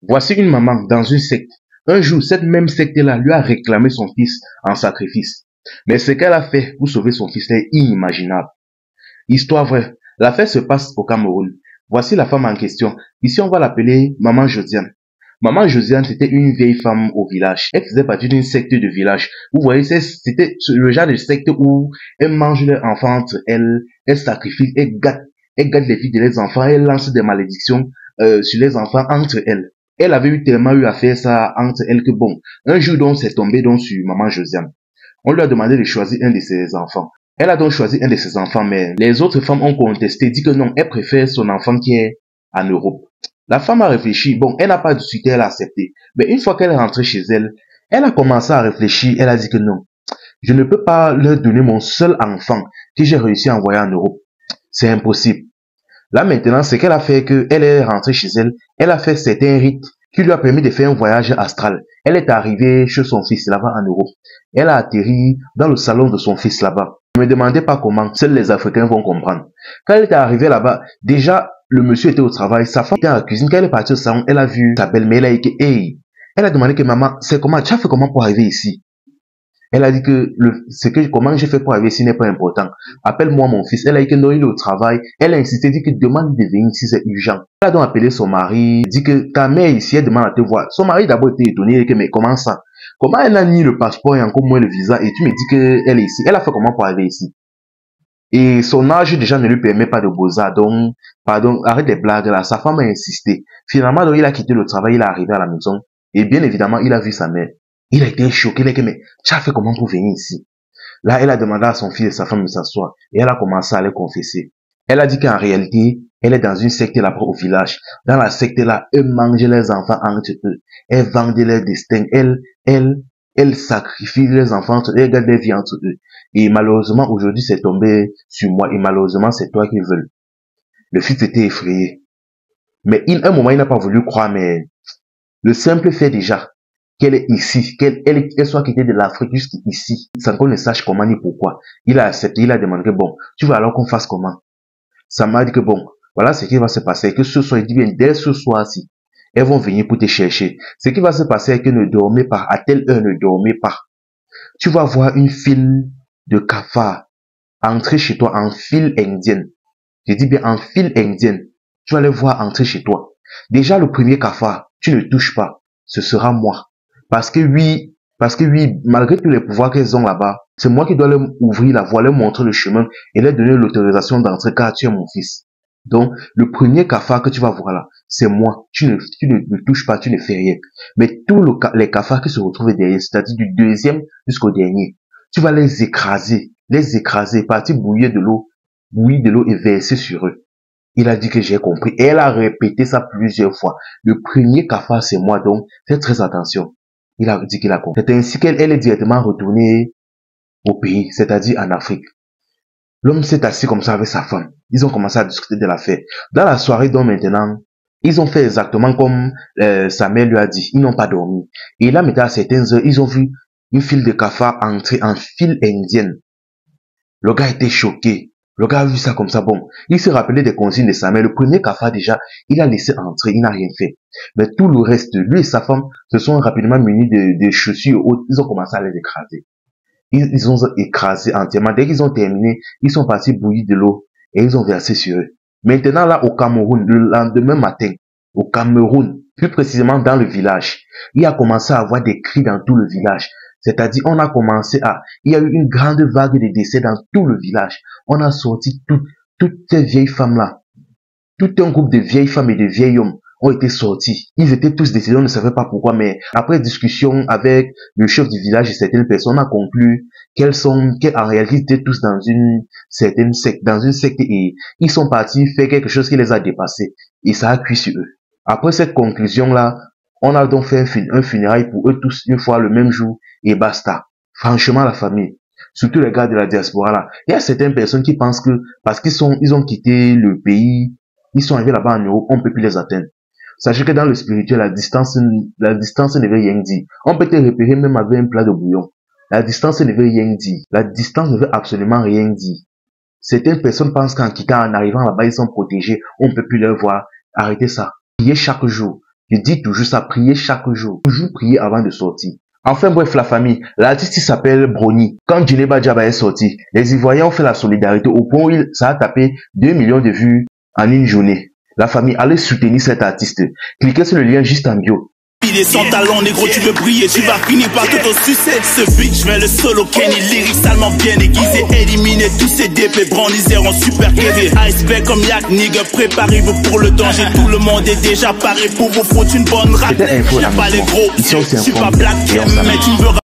Voici une maman dans une secte. Un jour, cette même secte-là lui a réclamé son fils en sacrifice. Mais ce qu'elle a fait pour sauver son fils est inimaginable. Histoire vraie. L'affaire se passe au Cameroun. Voici la femme en question. Ici, on va l'appeler Maman Josiane. Maman Josiane, c'était une vieille femme au village. Elle faisait partie d'une secte de village. Vous voyez, c'était le genre de secte où elle mange leurs enfants entre elles, elle sacrifie, elle gâte les filles de leurs enfants, elle lance des malédictions sur les enfants entre elles. Elle avait tellement eu à faire ça entre elles que bon, un jour donc c'est tombé donc sur Maman Josiane. On lui a demandé de choisir un de ses enfants. Elle a donc choisi un de ses enfants, mais les autres femmes ont contesté, dit que non, elle préfère son enfant qui est en Europe. La femme a réfléchi, bon, elle n'a pas discuté, elle a accepté. Mais une fois qu'elle est rentrée chez elle, elle a commencé à réfléchir, elle a dit que non, je ne peux pas leur donner mon seul enfant que j'ai réussi à envoyer en Europe. C'est impossible. Là maintenant, ce qu'elle a fait, que elle est rentrée chez elle, elle a fait certains rites qui lui a permis de faire un voyage astral. Elle est arrivée chez son fils là-bas en Europe. Elle a atterri dans le salon de son fils là-bas. Ne me demandez pas comment, seuls les Africains vont comprendre. Quand elle est arrivée là-bas, déjà, le monsieur était au travail, sa femme était à la cuisine. Quand elle est partie au salon, elle a vu sa belle-mère, elle a dit que, hey, elle a demandé que maman, c'est comment, tu as fait comment pour arriver ici? Elle a dit que comment j'ai fait pour arriver ici n'est pas important. Appelle-moi mon fils. Elle a dit que non, il est au travail. Elle a insisté, dit que demande de venir ici, c'est urgent. Elle a donc appelé son mari, dit que ta mère ici, elle demande à te voir. Son mari d'abord était étonné, il dit que mais comment ça? Comment elle a mis le passeport et encore moins le visa et tu me dis qu'elle est ici? Elle a fait comment pour arriver ici? Et son âge déjà ne lui permet pas de bosser. Donc, pardon, arrête les blagues là. Sa femme a insisté. Finalement, donc, il a quitté le travail, il est arrivé à la maison. Et bien évidemment, il a vu sa mère. Il a été choqué, il a dit, mais tu as fait comment pour venir ici? Là, elle a demandé à son fils et sa femme de s'asseoir. Et elle a commencé à les confesser. Elle a dit qu'en réalité, elle est dans une secte là-bas au village. Dans la secte là, eux mangent les enfants entre eux. Elle vendent leur destin. Elle sacrifie les enfants entre eux. Elle garde des vies entre eux. Et malheureusement, aujourd'hui, c'est tombé sur moi. Et malheureusement, c'est toi qui veulent. Le fils était effrayé. Mais un moment, il n'a pas voulu croire, mais le simple fait déjà qu'elle est ici, qu'elle soit quittée de l'Afrique jusqu'ici, sans qu'on ne sache comment ni pourquoi. Il a accepté, il a demandé que bon, tu veux alors qu'on fasse comment? Ça m'a dit que bon, voilà ce qui va se passer, que ce soir, il dit bien, dès ce soir-ci, elles vont venir pour te chercher. Ce qui va se passer est que ne dormez pas, à telle heure ne dormez pas. Tu vas voir une file de cafards entrer chez toi en file indienne. Je dis bien en file indienne. Tu vas les voir entrer chez toi. Déjà le premier cafard, tu ne touches pas. Ce sera moi. Parce que oui, malgré tous les pouvoirs qu'elles ont là-bas, c'est moi qui dois leur ouvrir la voie, leur montrer le chemin et leur donner l'autorisation d'entrer car tu es mon fils. Donc, le premier cafard que tu vas voir là, c'est moi. Tu ne touches pas, tu ne fais rien. Mais tous les cafards qui se retrouvent derrière, c'est-à-dire du deuxième jusqu'au dernier, tu vas les écraser, partir bouillir de l'eau et verser sur eux. Il a dit que j'ai compris. Et elle a répété ça plusieurs fois. Le premier cafard, c'est moi, donc faites très attention. Il a dit qu'il a compris. C'est ainsi qu'elle est directement retournée au pays, c'est-à-dire en Afrique. L'homme s'est assis comme ça avec sa femme. Ils ont commencé à discuter de l'affaire. Dans la soirée, donc maintenant, ils ont fait exactement comme sa mère lui a dit. Ils n'ont pas dormi. Et là, maintenant, à certaines heures, ils ont vu une file de cafards entrer en file indienne. Le gars était choqué. Le gars a vu ça comme ça, bon. Il s'est rappelé des consignes de sa mère. Le premier cafard déjà, il a laissé entrer, il n'a rien fait. Mais tout le reste, lui et sa femme se sont rapidement munis de chaussures hautes. Ils ont commencé à les écraser. Ils ont écrasé entièrement. Dès qu'ils ont terminé, ils sont partis bouillir de l'eau et ils ont versé sur eux. Maintenant là, au Cameroun, le lendemain matin, au Cameroun, plus précisément dans le village, il a commencé à avoir des cris dans tout le village. C'est-à-dire, il y a eu une grande vague de décès dans tout le village. On a sorti toutes ces vieilles femmes-là. Tout un groupe de vieilles femmes et de vieils hommes ont été sortis. Ils étaient tous décédés, on ne savait pas pourquoi, mais après discussion avec le chef du village et certaines personnes, on a conclu qu'en réalité, ils étaient tous dans une certaine secte et ils sont partis faire quelque chose qui les a dépassés. Et ça a cuit sur eux. Après cette conclusion-là, on a donc fait un funérail pour eux tous une fois le même jour et basta. Franchement, la famille, surtout les gars de la diaspora là, il y a certaines personnes qui pensent que parce ils ont quitté le pays, ils sont arrivés là-bas en Europe, on peut plus les atteindre. Sachez que dans le spirituel, la distance ne veut rien dire. On peut te repérer même avec un plat de bouillon. La distance ne veut rien dire. La distance ne veut absolument rien dire. Certaines personnes pensent qu'en quittant, en arrivant là-bas, ils sont protégés, on ne peut plus les voir. Arrêtez ça. Priez chaque jour. Je dis toujours ça, prier chaque jour. Toujours prier avant de sortir. Enfin bref, la famille. L'artiste s'appelle Brony. Quand Djeneba Diaba est sorti, les Ivoiriens ont fait la solidarité au point où ça a tapé 2 millions de vues en une journée. La famille, allez soutenir cet artiste. Cliquez sur le lien juste en bio. Il est sans talent, négro, tu veux briller, tu vas finir par tout au succès. Ce beat, je mets le solo Kenny, lyrics salement bien aiguisé. Éliminer tous ces DP, brandisés en super guerrier. Iceberg comme Yak, nigga, préparez-vous pour le danger. Tout le monde est déjà paré pour vous foutre une bonne rate. Y'a pas les gros, je suis pas black, mais tu me veux